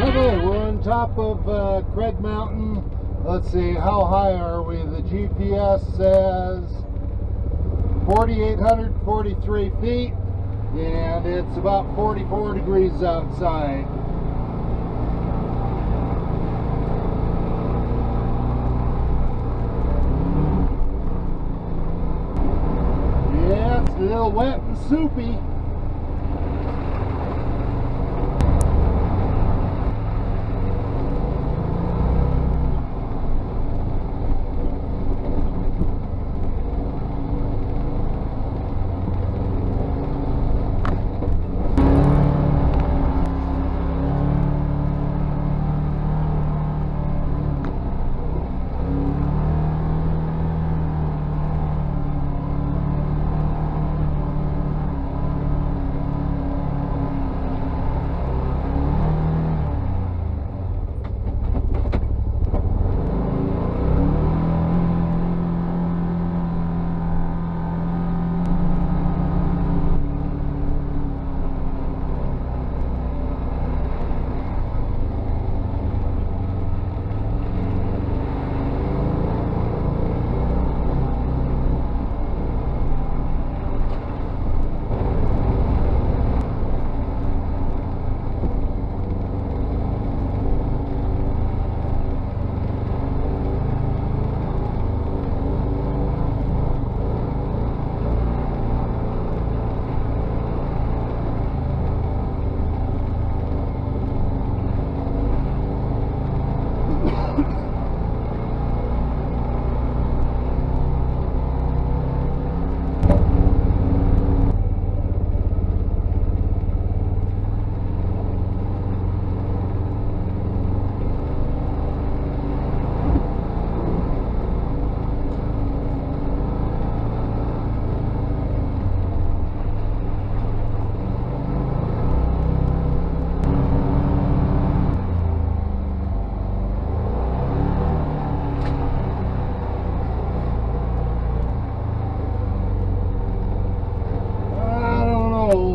Okay, we're on top of Craig Mountain. Let's see, how high are we? The GPS says 4,843 feet, and it's about 44 degrees outside. Yeah, it's a little wet and soupy.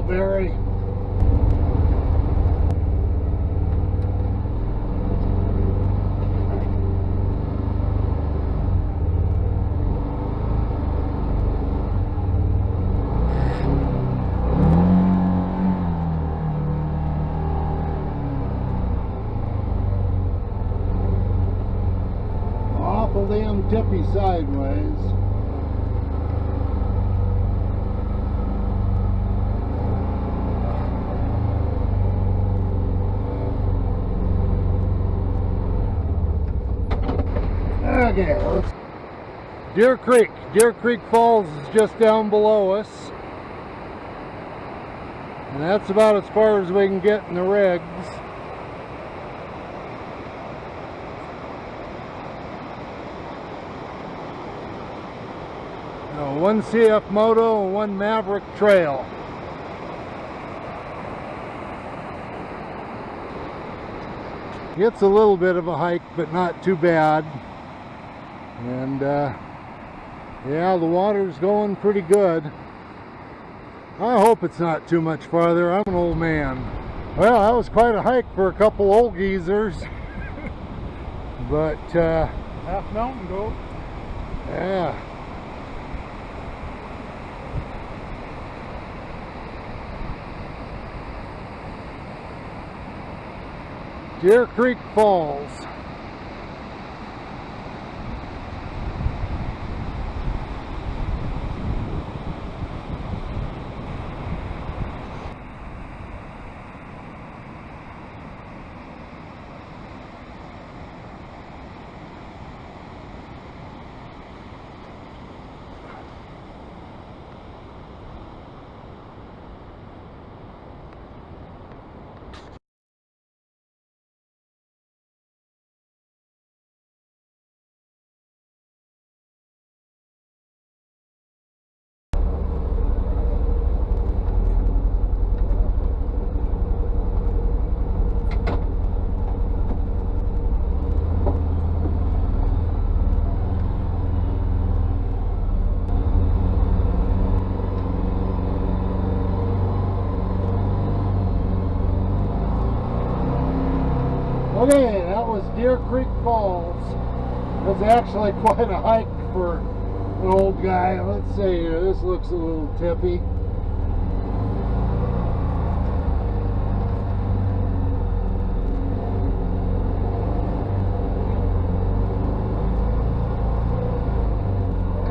Barry. Awful damn tippy sideways. Okay, let's... Deer Creek Falls is just down below us, and that's about as far as we can get in the rigs. One CF Moto and one Maverick Trail. It's a little bit of a hike, but not too bad. And yeah, the water's going pretty good. I hope it's not too much farther. I'm an old man. Well, that was quite a hike for a couple old geezers. But half mountain goat. Yeah. Deer Creek Falls. Deer Creek Falls. It's actually quite a hike for an old guy. Let's see here, this looks a little tippy.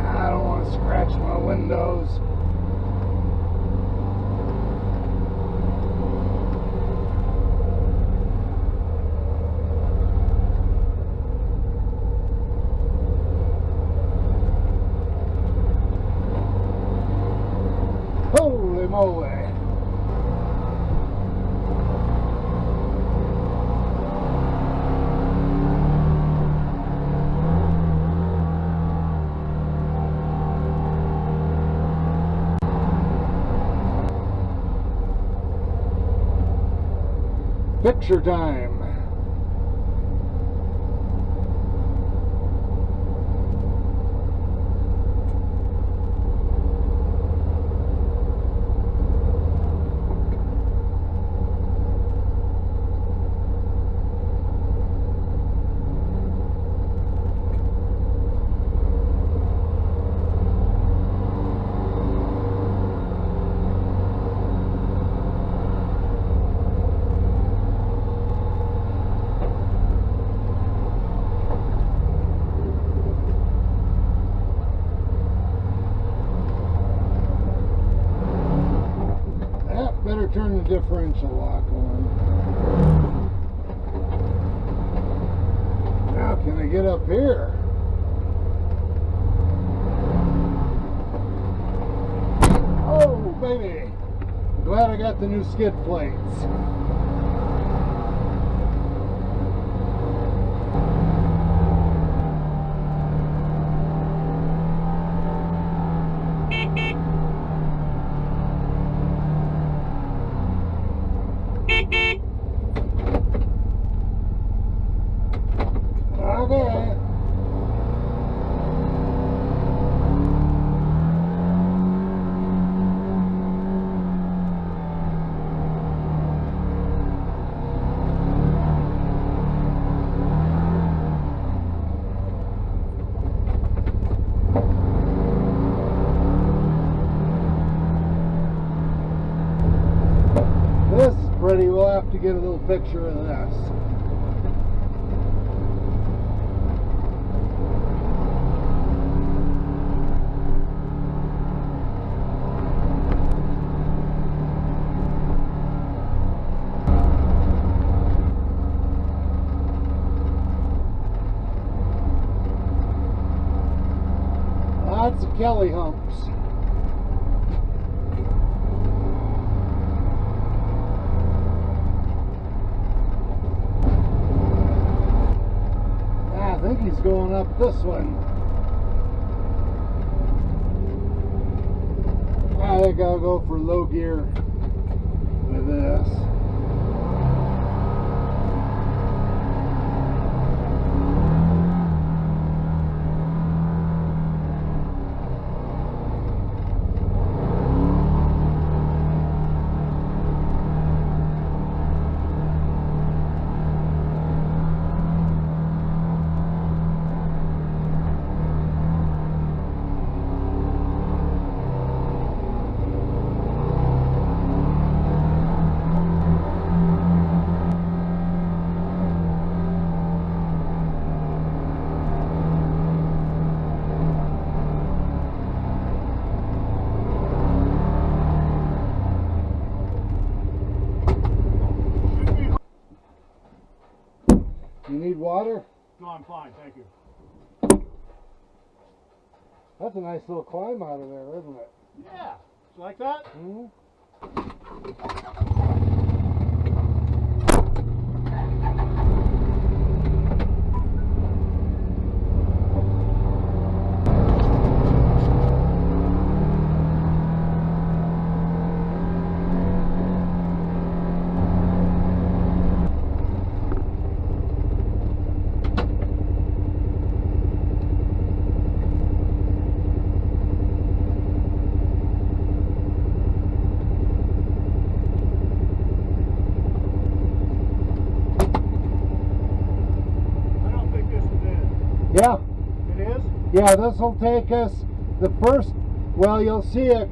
I don't want to scratch my windows. Holy moly. Picture time. Better turn the differential lock on. Now can I get up here? Oh baby! Glad I got the new skid plates. Okay. This is pretty. We'll have to get a little picture of this. Lots of Kelly humps. I think he's going up this one. I think I'll go for low gear with this. You need water? No, I'm fine, thank you. That's a nice little climb out of there, isn't it? Yeah, like that? Mm-hmm. Yeah, this will take us the first, well, you'll see a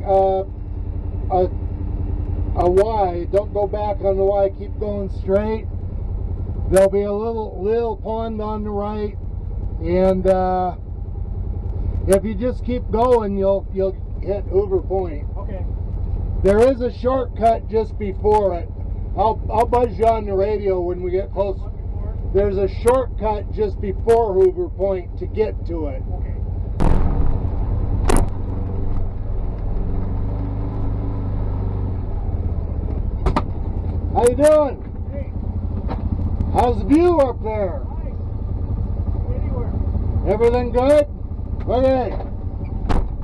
Y. Don't go back on the Y, keep going straight. There'll be a little pond on the right, and if you just keep going, you'll hit Hoover Point. Okay. There is a shortcut just before it. I'll buzz you on the radio when we get close. What before? There's a shortcut just before Hoover Point to get to it. Okay. How you doing? Hey, How's the view up there? nice. Anywhere. Everything good? Okay.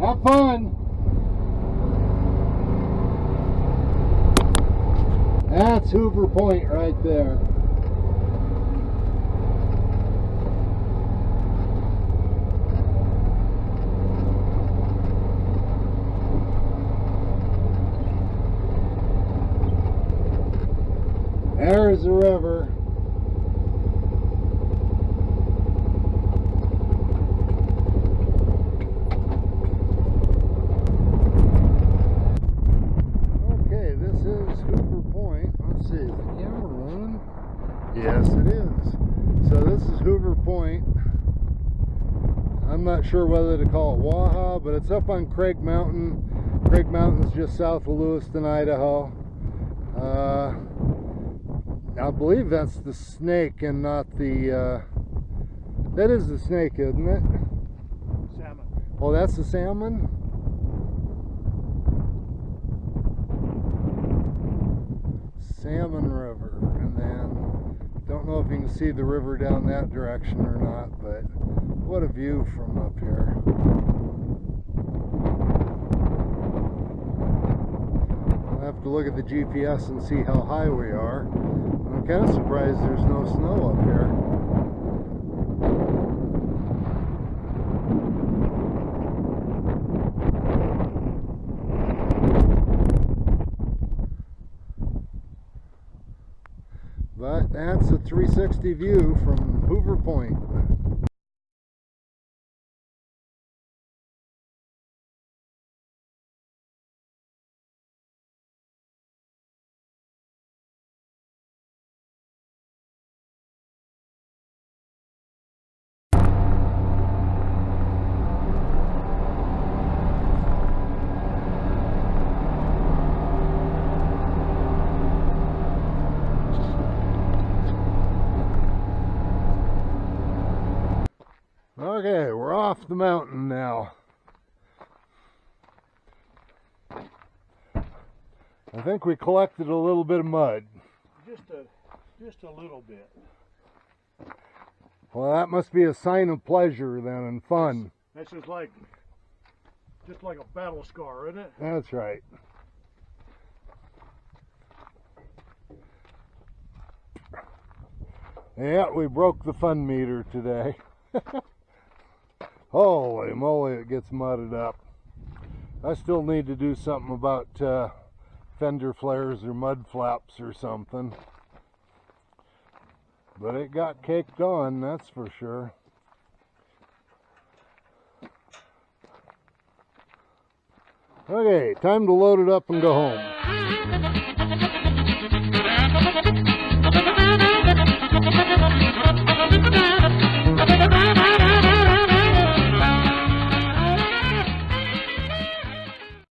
Have fun. That's Hoover Point right there. There's the river. Okay, this is Hoover Point. Let's see, is the camera running? Yes, it is. So this is Hoover Point. I'm not sure whether to call it Waha, but it's up on Craig Mountain. Craig Mountain's just south of Lewiston, Idaho. I believe that's the snake and not the, that is the snake, isn't it? Salmon. Oh, that's the salmon? Salmon River. And then, don't know if you can see the river down that direction or not, but what a view from up here. I'll have to look at the GPS and see how high we are. I'm kind of surprised there's no snow up here. But that's a 360 view from Hoover Point. Okay, we're off the mountain now. I think we collected a little bit of mud. Just a little bit. Well, that must be a sign of pleasure then and fun. That's just like a battle scar, isn't it? That's right. Yeah, we broke the fun meter today. Holy moly, it gets mudded up. I still need to do something about fender flares or mud flaps or something. But it got caked on, that's for sure. Okay, time to load it up and go home.